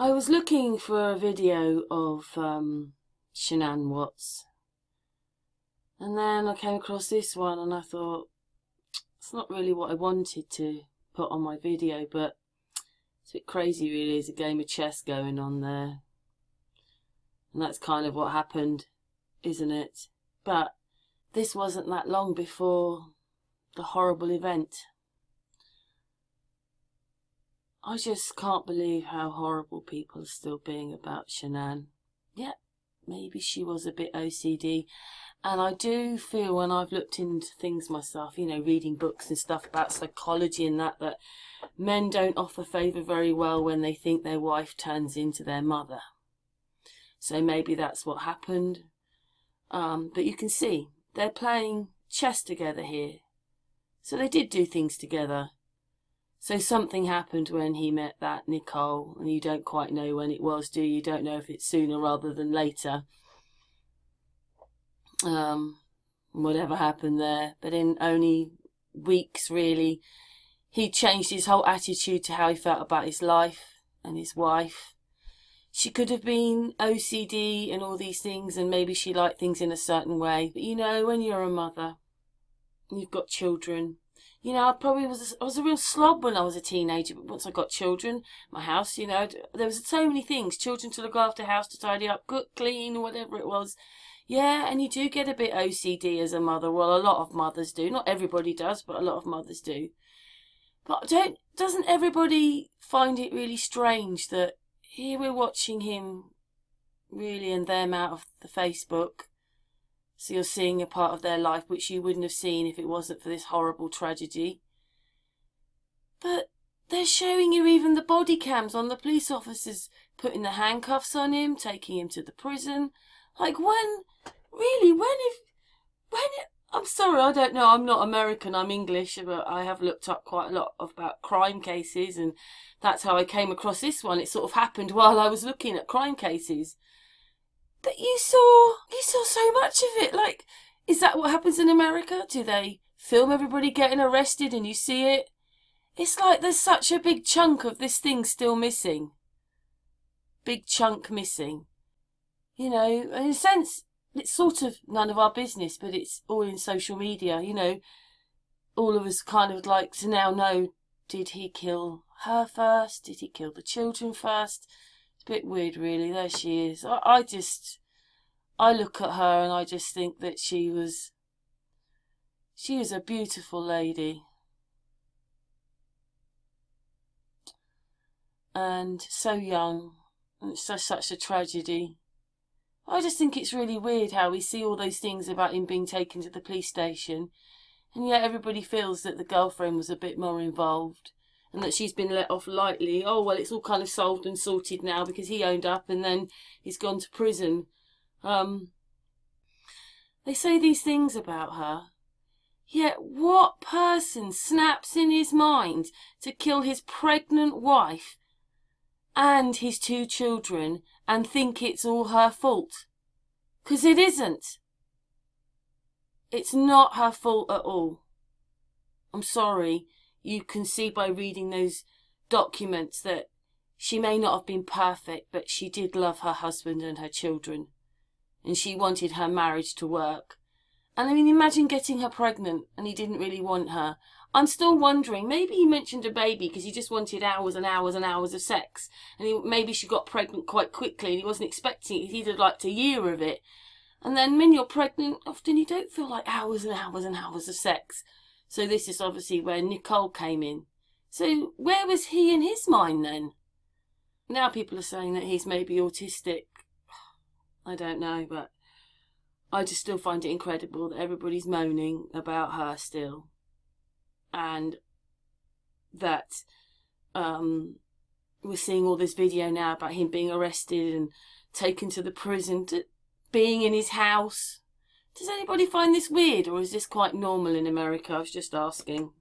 I was looking for a video of Shanann Watts, and then I came across this one and I thought, it's not really what I wanted to put on my video, but it's a bit crazy really. There's a game of chess going on there, and that's kind of what happened, isn't it? But this wasn't that long before the horrible event. I just can't believe how horrible people are still being about Shanann. Yeah, maybe she was a bit OCD. And I do feel, when I've looked into things myself, you know, reading books and stuff about psychology and that men don't offer favour very well when they think their wife turns into their mother. So maybe that's what happened. But you can see, they're playing chess together here. So they did do things together. So something happened when he met that Nicole, and you don't quite know when it was, do you? You don't know if it's sooner rather than later. Whatever happened there. But in only weeks, really, he changed his whole attitude to how he felt about his life and his wife. She could have been OCD and all these things, and maybe she liked things in a certain way. But you know, when you're a mother, and you've got children, you know, I was a real slob when I was a teenager, but once I got children, my house, you know, there was so many things. Children to look after, house to tidy up, cook, clean, whatever it was. Yeah, and you do get a bit OCD as a mother. Well, a lot of mothers do. Not everybody does, but a lot of mothers do. But doesn't everybody find it really strange that here we're watching him really and them out of the Facebook? So you're seeing a part of their life which you wouldn't have seen if it wasn't for this horrible tragedy. But they're showing you even the body cams on the police officers, putting the handcuffs on him, taking him to the prison. Like when, really, I'm sorry, I don't know, I'm not American, I'm English, but I have looked up quite a lot about crime cases, and that's how I came across this one. It sort of happened while I was looking at crime cases. But you saw so much of it. Like, is that what happens in America? Do they film everybody getting arrested and you see it? It's like there's such a big chunk of this thing still missing. Big chunk missing. You know, in a sense, it's sort of none of our business, but it's all in social media, you know. All of us kind of would like to now know, did he kill her first? Did he kill the children first? It's a bit weird, really. There she is. I look at her and I just think that she was a beautiful lady. And so young. And it's such a tragedy. I just think it's really weird how we see all those things about him being taken to the police station, and yet everybody feels that the girlfriend was a bit more involved and that she's been let off lightly. Oh, well, it's all kind of solved and sorted now because he owned up and then he's gone to prison. They say these things about her, yet what person snaps in his mind to kill his pregnant wife and his 2 children and think it's all her fault? 'Cause it isn't. It's not her fault at all. I'm sorry. You can see by reading those documents that she may not have been perfect, but she did love her husband and her children. And she wanted her marriage to work. And I mean, imagine getting her pregnant and he didn't really want her. I'm still wondering, maybe he mentioned a baby because he just wanted hours and hours and hours of sex. And maybe she got pregnant quite quickly and he wasn't expecting it. He'd have liked a year of it. And then when you're pregnant, often you don't feel like hours and hours and hours of sex. So this is obviously where Nicole came in. So where was he in his mind then? Now people are saying that he's maybe autistic. I don't know, but I just still find it incredible that everybody's moaning about her still. And that we're seeing all this video now about him being arrested and taken to the prison, being in his house. Does anybody find this weird, or is this quite normal in America? I was just asking.